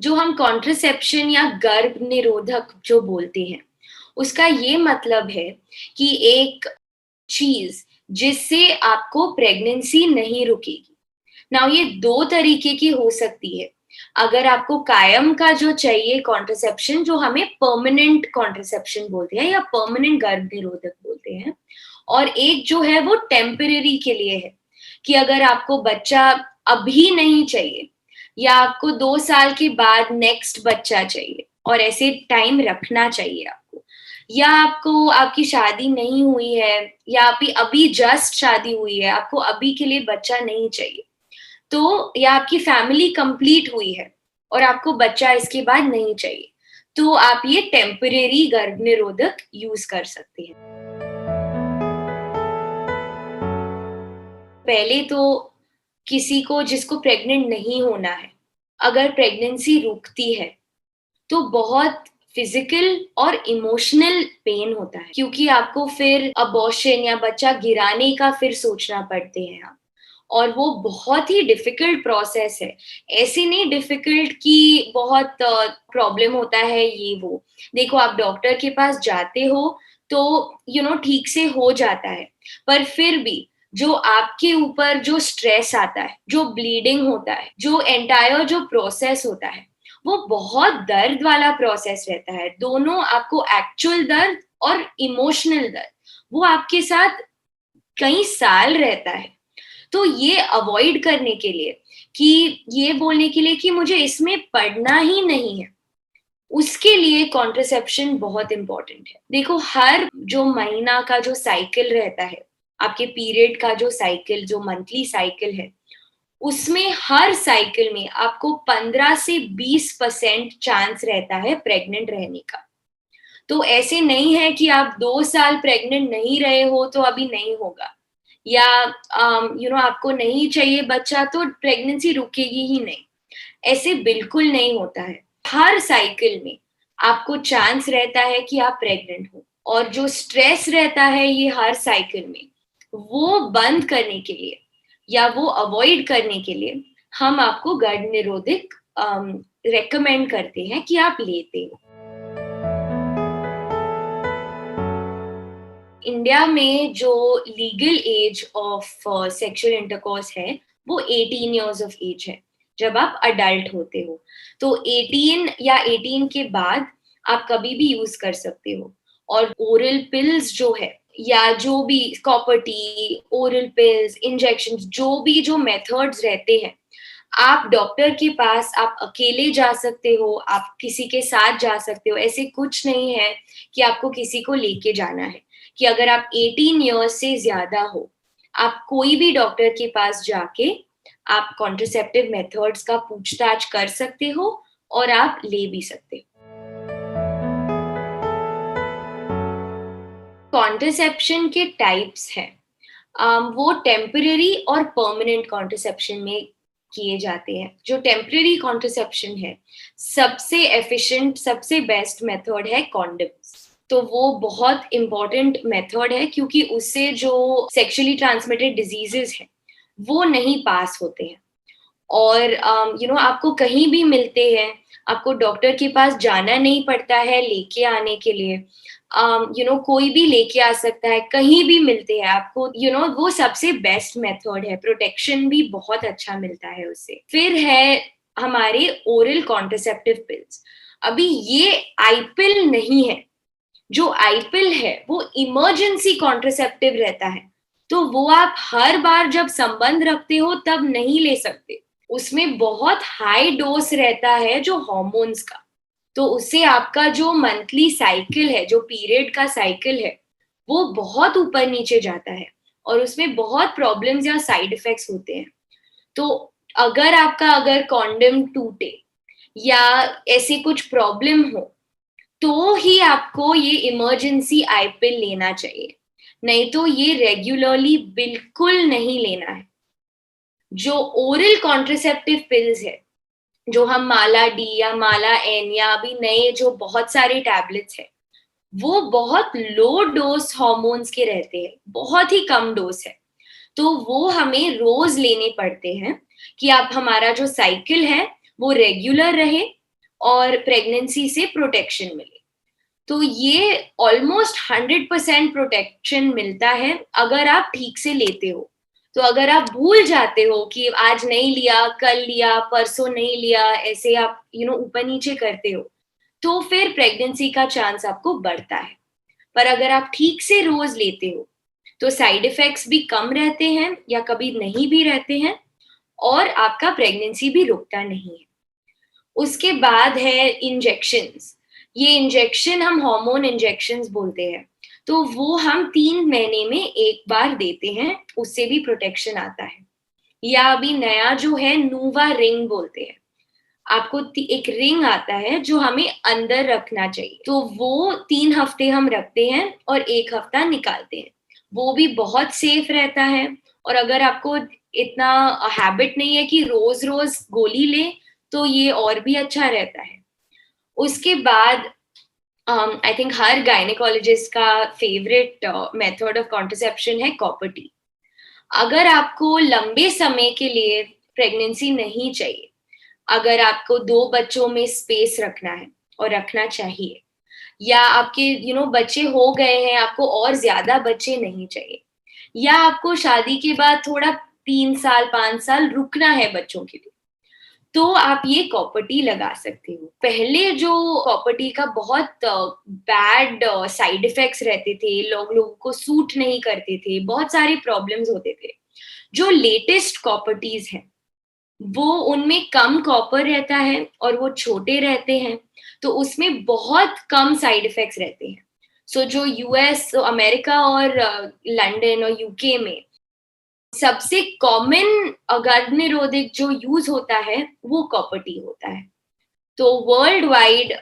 जो हम कॉन्ट्रसेप्शन या गर्भ निरोधक जो बोलते हैं, उसका ये मतलब है कि एक चीज जिससे आपको प्रेगनेंसी नहीं रुकेगी। नाउ ये 2 तरीके की हो सकती है। अगर आपको कायम का जो चाहिए कॉन्ट्रसेप्शन, जो हमें परमानेंट कॉन्ट्रसेप्शन बोलते हैं या परमानेंट गर्भ निरोधक बोलते हैं, और एक जो है वो टेम्परेरी के लिए है, कि अगर आपको बच्चा अभी नहीं चाहिए या आपको 2 साल के बाद नेक्स्ट बच्चा चाहिए और ऐसे टाइम रखना चाहिए आपको, या आपको आपकी शादी नहीं हुई है या अभी अभी जस्ट शादी हुई है, आपको अभी के लिए बच्चा नहीं चाहिए, तो या आपकी फैमिली कंप्लीट हुई है और आपको बच्चा इसके बाद नहीं चाहिए, तो आप ये टेम्परेरी गर्भनिरोधक यूज कर सकते हैं। पहले तो किसी को जिसको प्रेग्नेंट नहीं होना है, अगर प्रेगनेंसी रुकती है तो बहुत फिजिकल और इमोशनल पेन होता है, क्योंकि आपको फिर अबॉर्शन या बच्चा गिराने का फिर सोचना पड़ते हैं आप, और वो बहुत ही डिफिकल्ट प्रोसेस है। ऐसे नहीं डिफिकल्ट कि बहुत प्रॉब्लम होता है ये वो। देखो, आप डॉक्टर के पास जाते हो तो ठीक से हो जाता है, पर फिर भी जो आपके ऊपर जो स्ट्रेस आता है, जो ब्लीडिंग होता है, जो एंटायर जो प्रोसेस होता है, वो बहुत दर्द वाला प्रोसेस रहता है। दोनों, आपको एक्चुअल दर्द और इमोशनल दर्द, वो आपके साथ कई साल रहता है। तो ये अवॉइड करने के लिए, कि ये बोलने के लिए कि मुझे इसमें पढ़ना ही नहीं है, उसके लिए कॉन्ट्रसेप्शन बहुत इंपॉर्टेंट है। देखो, हर जो महीना का जो साइकिल रहता है, आपके पीरियड का जो साइकिल, जो मंथली साइकिल है, उसमें हर साइकिल में आपको 15 से 20% चांस रहता है प्रेग्नेंट रहने का। तो ऐसे नहीं है कि आप 2 साल प्रेग्नेंट नहीं रहे हो तो अभी नहीं होगा, या आपको नहीं चाहिए बच्चा तो प्रेगनेंसी रुकेगी ही नहीं। ऐसे बिल्कुल नहीं होता है। हर साइकिल में आपको चांस रहता है कि आप प्रेग्नेंट हो, और जो स्ट्रेस रहता है ये हर साइकिल में, वो बंद करने के लिए या वो अवॉइड करने के लिए हम आपको गर्भ निरोधक रेकमेंड करते हैं कि आप लेते हो। इंडिया में जो legal age of sexual intercourse है, वो 18 इयर्स ऑफ एज है, जब आप अडल्ट होते हो। तो 18 या 18 के बाद आप कभी भी यूज कर सकते हो। और ओरल पिल्स जो है, या जो भी copper T, oral pills, injection, जो भी जो मेथड्स रहते हैं, आप डॉक्टर के पास आप अकेले जा सकते हो, आप किसी के साथ जा सकते हो। ऐसे कुछ नहीं है कि आपको किसी को लेके जाना है। कि अगर आप 18 इयर्स से ज्यादा हो, आप कोई भी डॉक्टर के पास जाके आप कॉन्ट्रसेप्टिव मेथड्स का पूछताछ कर सकते हो और आप ले भी सकते हो। कॉन्ट्रसेप्शन के टाइप्स हैं। वो टेम्परेरी और परमानेंट कॉन्ट्रसेप्शन में किए जाते हैं। जो टेम्परेरी कॉन्ट्रसेप्शन है, सबसे एफिशिएंट, सबसे बेस्ट मेथड है कॉन्डम्स। तो वो बहुत इंपॉर्टेंट मेथड है, क्योंकि उससे जो सेक्सुअली ट्रांसमिटेड डिजीजेस हैं वो नहीं पास होते हैं। और आपको कहीं भी मिलते हैं, आपको डॉक्टर के पास जाना नहीं पड़ता है लेके आने के लिए। कोई भी लेके आ सकता है, कहीं भी मिलते हैं आपको। वो सबसे बेस्ट मेथड है, प्रोटेक्शन भी बहुत अच्छा मिलता है उससे। फिर है हमारे ओरल कॉन्ट्रसेप्टिव पिल्स। अभी ये आईपिल नहीं है। जो आईपिल है वो इमरजेंसी कॉन्ट्रसेप्टिव रहता है, तो वो आप हर बार जब संबंध रखते हो तब नहीं ले सकते। उसमें बहुत हाई डोज रहता है जो हॉर्मोन्स का, तो उससे आपका जो मंथली साइकिल है, जो पीरियड का साइकिल है, वो बहुत ऊपर नीचे जाता है और उसमें बहुत प्रॉब्लम्स या साइड इफेक्ट्स होते हैं। तो अगर कॉन्डम टूटे या ऐसे कुछ प्रॉब्लम हो, तो ही आपको ये इमरजेंसी आईपिल लेना चाहिए, नहीं तो ये रेगुलरली बिल्कुल नहीं लेना है। जो ओरल कॉन्ट्रसेप्टिव पिल्स है, जो हम माला डी या माला एन या अभी नए जो बहुत सारे टैबलेट्स है, वो बहुत लो डोज हॉर्मोन्स के रहते हैं, बहुत ही कम डोज है। तो वो हमें रोज लेने पड़ते हैं कि आप हमारा जो साइकिल है वो रेगुलर रहे, और प्रेगनेंसी से प्रोटेक्शन मिले। तो ये ऑलमोस्ट 100% प्रोटेक्शन मिलता है अगर आप ठीक से लेते हो। तो अगर आप भूल जाते हो कि आज नहीं लिया, कल लिया, परसों नहीं लिया, ऐसे आप ऊपर नीचे करते हो, तो फिर प्रेगनेंसी का चांस आपको बढ़ता है। पर अगर आप ठीक से रोज लेते हो तो साइड इफेक्ट्स भी कम रहते हैं या कभी नहीं भी रहते हैं, और आपका प्रेगनेंसी भी रुकता नहीं है। उसके बाद है इंजेक्शंस। ये इंजेक्शन हम हार्मोन इंजेक्शंस बोलते हैं। तो वो हम 3 महीने में एक बार देते हैं, उससे भी प्रोटेक्शन आता है। या अभी नया जो है नूवा रिंग बोलते हैं। आपको एक रिंग आता है जो हमें अंदर रखना चाहिए, तो वो 3 हफ्ते हम रखते हैं और 1 हफ्ता निकालते हैं। वो भी बहुत सेफ रहता है। और अगर आपको इतना हैबिट नहीं है कि रोज रोज गोली ले, तो ये और भी अच्छा रहता है। उसके बाद आई थिंक हर गायनेकोलॉजिस्ट का फेवरेट मेथड ऑफ कॉन्ट्रसेप्शन है कॉपर टी। अगर आपको लंबे समय के लिए प्रेगनेंसी नहीं चाहिए, अगर आपको 2 बच्चों में स्पेस रखना है और रखना चाहिए, या आपके बच्चे हो गए हैं, आपको और ज्यादा बच्चे नहीं चाहिए, या आपको शादी के बाद थोड़ा 3 साल 5 साल रुकना है बच्चों के लिए, तो आप ये कॉपर टी लगा सकते हो। पहले जो कॉपर टी का बहुत बैड साइड इफेक्ट्स रहते थे, लोगों को सूट नहीं करते थे, बहुत सारे प्रॉब्लम्स होते थे। जो लेटेस्ट कॉपर टीज हैं वो उनमें कम कॉपर रहता है और वो छोटे रहते हैं, तो उसमें बहुत कम साइड इफेक्ट्स रहते हैं। सो जो यूएस, अमेरिका और लंदन और यूके में सबसे कॉमन गर्भ निरोधक जो यूज होता है वो कॉपर टी होता है। तो वर्ल्ड वाइड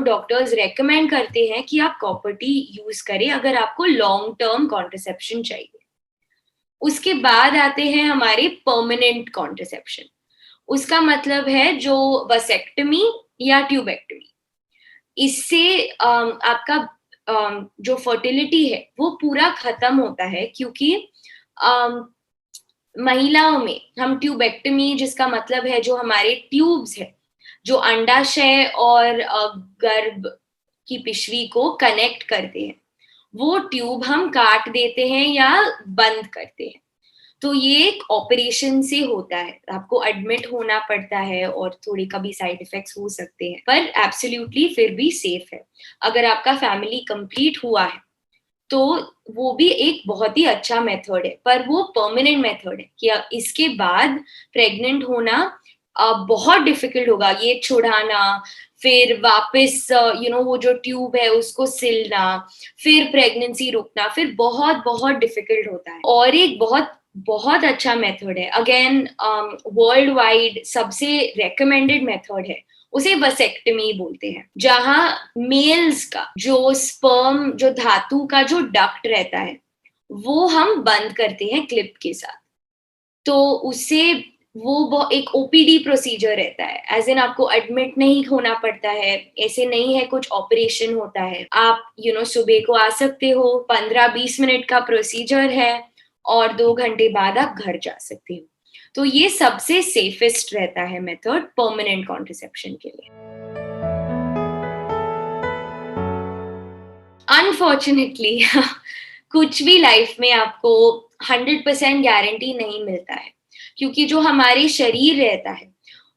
डॉक्टर्स रेकमेंड करते हैं कि आप कॉपर टी यूज करें अगर आपको लॉन्ग टर्म कॉन्ट्रसेप्शन चाहिए। उसके बाद आते हैं हमारे परमानेंट कॉन्ट्रसेप्शन। उसका मतलब है जो वसेक्टमी या ट्यूबेक्टमी। इससे आपका जो फर्टिलिटी है वो पूरा खत्म होता है, क्योंकि महिलाओं में हम ट्यूबेक्टमी, जिसका मतलब है जो हमारे ट्यूब्स है जो अंडाशय और गर्भ की पिशवी को कनेक्ट करते हैं, वो ट्यूब हम काट देते हैं या बंद करते हैं। तो ये एक ऑपरेशन से होता है, आपको एडमिट होना पड़ता है और थोड़ी कभी साइड इफेक्ट्स हो सकते हैं, पर एब्सोल्युटली फिर भी सेफ है। अगर आपका फैमिली कंप्लीट हुआ है तो वो भी एक बहुत ही अच्छा मेथड है, पर वो परमानेंट मेथड है कि इसके बाद प्रेग्नेंट होना बहुत डिफिकल्ट होगा, ये छुड़ाना, फिर वापस वो जो ट्यूब है उसको सिलना, फिर प्रेगनेंसी रुकना, फिर बहुत बहुत डिफिकल्ट होता है। और एक बहुत बहुत अच्छा मेथड है, अगेन वर्ल्ड वाइड सबसे रेकमेंडेड मेथड है, उसे वसेक्टमी बोलते हैं, जहां मेल्स का जो स्पर्म, जो धातु का जो डक्ट रहता है वो हम बंद करते हैं क्लिप के साथ। तो उससे वो एक ओपीडी प्रोसीजर रहता है, एज इन आपको एडमिट नहीं होना पड़ता है, ऐसे नहीं है कुछ ऑपरेशन होता है। आप सुबह को आ सकते हो, 15-20 मिनट का प्रोसीजर है और 2 घंटे बाद आप घर जा सकते हो। तो ये सबसे सेफेस्ट रहता है मेथड परमानेंट कॉन्ट्रसेप्शन के लिए। अनफॉर्चुनेटली कुछ भी लाइफ में आपको 100% गारंटी नहीं मिलता है, क्योंकि जो हमारे शरीर रहता है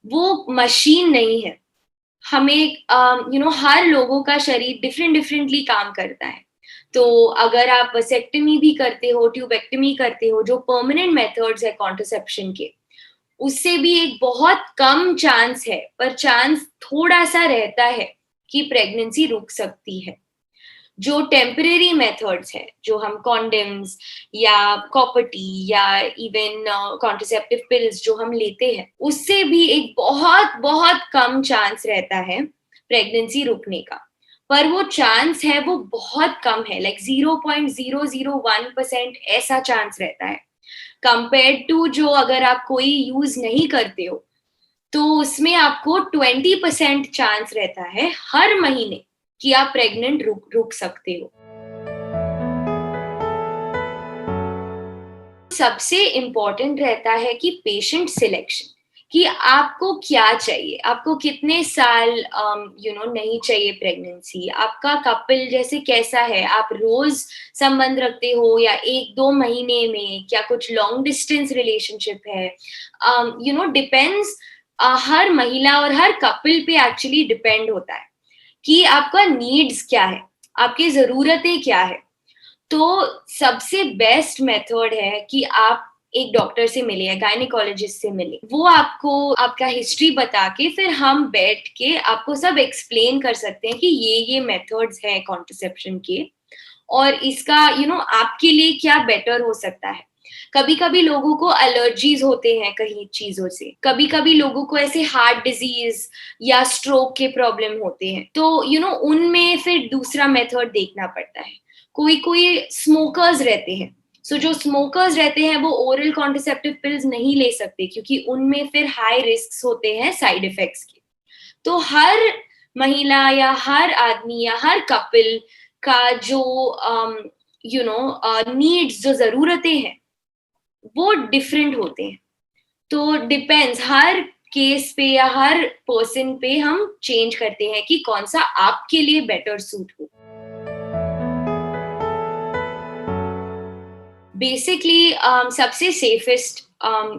वो मशीन नहीं है। हमें हर लोगों का शरीर डिफरेंट डिफरेंटली काम करता है। तो अगर आप वसेक्टमी भी करते हो, ट्यूबेक्टमी करते हो, जो परमानेंट मेथड्स है कॉन्ट्रसेप्शन के, उससे भी एक बहुत कम चांस है, पर चांस थोड़ा सा रहता है कि प्रेगनेंसी रुक सकती है। जो टेम्परेरी मेथड्स है, जो हम कॉन्डम्स या कॉपर टी या इवन कॉन्ट्रसेप्टिव पिल्स जो हम लेते हैं, उससे भी एक बहुत बहुत कम चांस रहता है प्रेगनेंसी रुकने का। पर वो चांस है वो बहुत कम है, लाइक 0.001% ऐसा चांस रहता है, कंपेयर टू जो अगर आप कोई यूज नहीं करते हो तो उसमें आपको 20% चांस रहता है हर महीने कि आप प्रेग्नेंट रुक सकते हो। सबसे इंपॉर्टेंट रहता है कि पेशेंट सिलेक्शन, कि आपको क्या चाहिए, आपको कितने साल नहीं चाहिए प्रेगनेंसी, आपका कपल जैसे कैसा है, आप रोज संबंध रखते हो या 1-2 महीने में, क्या कुछ लॉन्ग डिस्टेंस रिलेशनशिप है, डिपेंड्स। हर महिला और हर कपल पे एक्चुअली डिपेंड होता है कि आपका नीड्स क्या है, आपकी जरूरतें क्या है। तो सबसे बेस्ट मेथड है कि आप एक डॉक्टर से मिले या गायनेकोलॉजिस्ट से मिले, वो आपको आपका हिस्ट्री बता के फिर हम बैठ के आपको सब एक्सप्लेन कर सकते हैं कि ये मेथड्स हैं कॉन्ट्रसेप्शन के, और इसका आपके लिए क्या बेटर हो सकता है। कभी कभी लोगों को एलर्जीज होते हैं कहीं चीजों से, कभी कभी लोगों को ऐसे हार्ट डिजीज या स्ट्रोक के प्रॉब्लम होते हैं, तो उनमें फिर दूसरा मेथड देखना पड़ता है। कोई कोई स्मोकर्स रहते हैं, जो स्मोकर्स रहते हैं वो ओरल कॉन्ट्रसेप्टिव पिल्स नहीं ले सकते क्योंकि उनमें फिर हाई रिस्क होते हैं साइड इफेक्ट्स के। तो हर महिला या हर आदमी या हर कपल का जो नीड्स, जो जरूरतें हैं, वो डिफरेंट होते हैं। तो डिपेंड्स, हर केस पे या हर पर्सन पे हम चेंज करते हैं कि कौन सा आपके लिए बेटर सूट हो। बेसिकली सबसे safest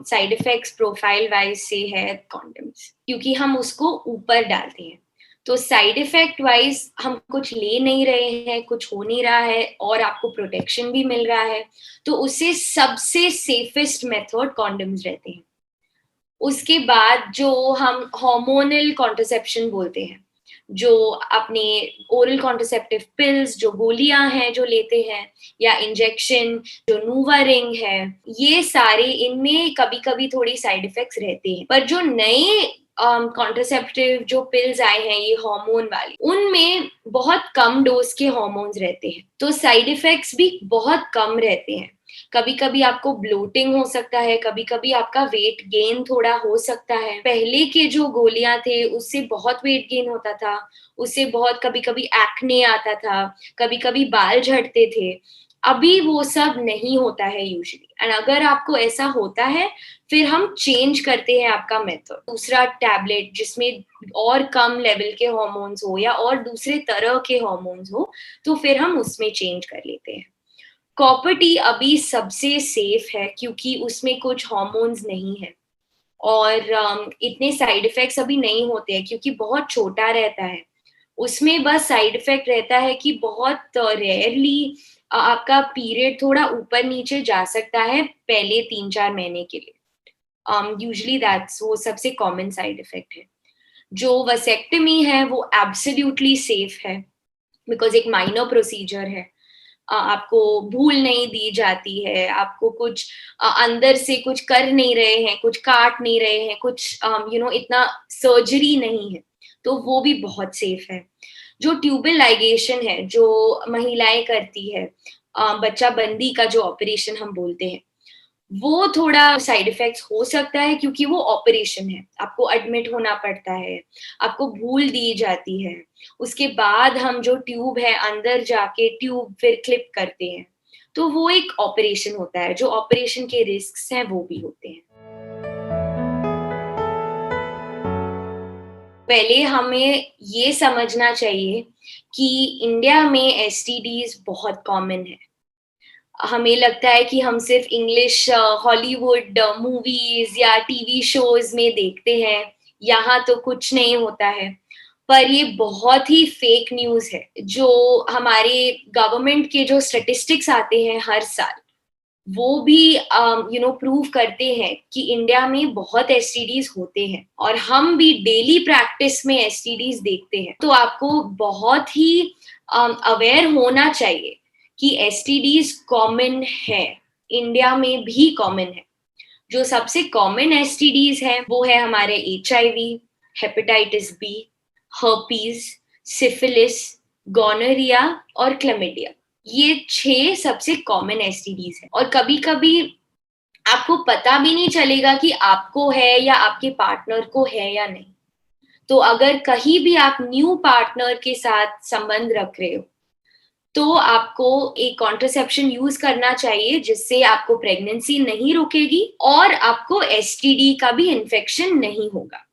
side effects profile wise से है कॉन्डम्स, क्योंकि हम उसको ऊपर डालते हैं। तो साइड इफेक्ट वाइज हम कुछ ले नहीं रहे हैं, कुछ हो नहीं रहा है और आपको प्रोटेक्शन भी मिल रहा है, तो उससे सबसे सेफेस्ट मेथड कॉन्डम्स रहते हैं। उसके बाद जो हम हार्मोनल कॉन्ट्रसेप्शन बोलते हैं, जो अपने ओरल कॉन्ट्रसेप्टिव पिल्स, जो गोलियां हैं जो लेते हैं, या इंजेक्शन, जो नूवा रिंग है, ये सारे, इनमें कभी कभी थोड़ी साइड इफेक्ट्स रहते हैं। पर जो नए कॉन्ट्रसेप्टिव जो पिल्स आए हैं ये हार्मोन वाले, उनमें बहुत कम डोज के हार्मोन्स रहते हैं, तो साइड इफेक्ट्स भी बहुत कम रहते हैं। कभी कभी आपको ब्लोटिंग हो सकता है, कभी कभी आपका वेट गेन थोड़ा हो सकता है। पहले के जो गोलियां थे उससे बहुत वेट गेन होता था, उससे बहुत कभी कभी एक्ने आता था, कभी कभी बाल झड़ते थे। अभी वो सब नहीं होता है यूजुअली, एंड अगर आपको ऐसा होता है फिर हम चेंज करते हैं आपका मेथड, दूसरा टैबलेट जिसमें और कम लेवल के हार्मोन्स हो या और दूसरे तरह के हार्मोन्स हो, तो फिर हम उसमें चेंज कर लेते हैं। कॉपर टी अभी सबसे सेफ है क्योंकि उसमें कुछ हार्मोन्स नहीं है, और इतने साइड इफेक्ट्स अभी नहीं होते हैं क्योंकि बहुत छोटा रहता है। उसमें बस साइड इफेक्ट रहता है कि बहुत रेयरली आपका पीरियड थोड़ा ऊपर नीचे जा सकता है पहले 3-4 महीने के लिए। यूजुअली दैट्स वो सबसे कॉमन साइड इफेक्ट है। जो वसेक्टमी है वो एब्सोल्युटली सेफ है, बिकॉज एक माइनर प्रोसीजर है। आपको भूल नहीं दी जाती है, आपको कुछ अंदर से कुछ कर नहीं रहे हैं, कुछ काट नहीं रहे हैं, कुछ इतना सर्जरी नहीं है, तो वो भी बहुत सेफ है। जो ट्यूबल लाइगेशन है जो महिलाएं करती है, बच्चा बंदी का जो ऑपरेशन हम बोलते हैं, वो थोड़ा साइड इफेक्ट्स हो सकता है क्योंकि वो ऑपरेशन है, आपको एडमिट होना पड़ता है, आपको भूल दी जाती है, उसके बाद हम जो ट्यूब है अंदर जाके ट्यूब फिर क्लिप करते हैं, तो वो एक ऑपरेशन होता है। जो ऑपरेशन के रिस्क हैं वो भी होते हैं। पहले हमें ये समझना चाहिए कि इंडिया में एसटीडीज बहुत कॉमन है। हमें लगता है कि हम सिर्फ इंग्लिश हॉलीवुड मूवीज या टीवी शोज में देखते हैं, यहाँ तो कुछ नहीं होता है। पर ये बहुत ही फेक न्यूज है। जो हमारे गवर्नमेंट के जो स्टेटिस्टिक्स आते हैं हर साल, वो भी प्रूव करते हैं कि इंडिया में बहुत एसटीडीज होते हैं, और हम भी डेली प्रैक्टिस में एसटीडीज देखते हैं। तो आपको बहुत ही अवेयर होना चाहिए कि एसटीडीज कॉमन है, इंडिया में भी कॉमन है। जो सबसे कॉमन एसटीडीज है वो है हमारे HIV, hepatitis B, herpes, syphilis, gonorrhoea और क्लेमिडिया। ये 6 सबसे कॉमन एसटीडीज है, और कभी कभी आपको पता भी नहीं चलेगा कि आपको है या आपके पार्टनर को है या नहीं। तो अगर कहीं भी आप न्यू पार्टनर के साथ संबंध रख रहे हो, तो आपको एक कॉन्ट्रासेप्शन यूज करना चाहिए जिससे आपको प्रेगनेंसी नहीं रुकेगी और आपको एसटीडी का भी इन्फेक्शन नहीं होगा।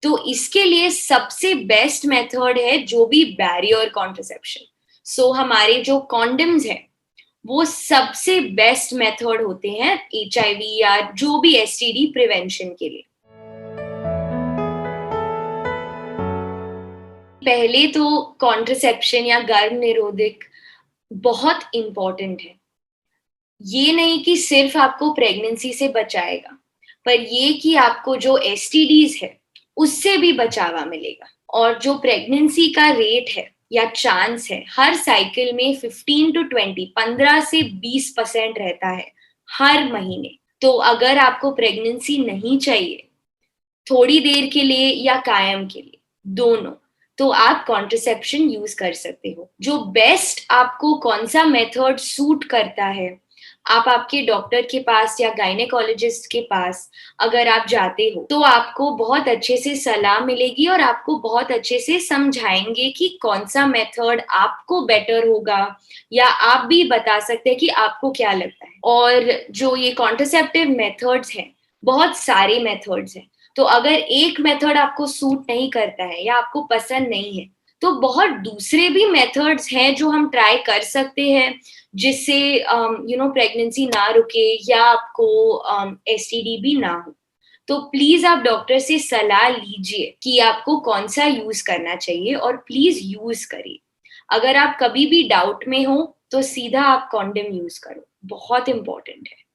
तो इसके लिए सबसे बेस्ट मेथड है जो भी बैरियर कॉन्ट्रासेप्शन। सो हमारे जो कॉन्डम्स है वो सबसे बेस्ट मेथड होते हैं एचआईवी या जो भी एसटीडी प्रिवेंशन के लिए। पहले तो कॉन्ट्रासेप्शन या गर्भ निरोधक बहुत इंपॉर्टेंट है। ये नहीं कि सिर्फ आपको प्रेगनेंसी से बचाएगा, पर ये कि आपको जो एसटीडीज है उससे भी बचावा मिलेगा। और जो प्रेगनेंसी का रेट है या चांस है हर साइकिल में 15 to 20 15 से 20% रहता है हर महीने। तो अगर आपको प्रेगनेंसी नहीं चाहिए थोड़ी देर के लिए या कायम के लिए, दोनों, तो आप कॉन्ट्रासेप्शन यूज कर सकते हो। जो बेस्ट आपको कौन सा मेथड सूट करता है, आप आपके डॉक्टर के पास या गायनेकोलॉजिस्ट के पास अगर आप जाते हो तो आपको बहुत अच्छे से सलाह मिलेगी और आपको बहुत अच्छे से समझाएंगे कि कौन सा मेथड आपको बेटर होगा, या आप भी बता सकते हैं कि आपको क्या लगता है। और जो ये कॉन्ट्रासेप्टिव मेथड्स हैं, बहुत सारे मेथड्स हैं, तो अगर एक मेथड आपको सूट नहीं करता है या आपको पसंद नहीं है तो बहुत दूसरे भी मेथड्स हैं जो हम ट्राई कर सकते हैं जिससे प्रेगनेंसी ना रुके या आपको एसटीडी भी ना हो। तो प्लीज आप डॉक्टर से सलाह लीजिए कि आपको कौन सा यूज करना चाहिए और प्लीज यूज करिए। अगर आप कभी भी डाउट में हो तो सीधा आप कॉन्डम यूज करो, बहुत इंपॉर्टेंट है।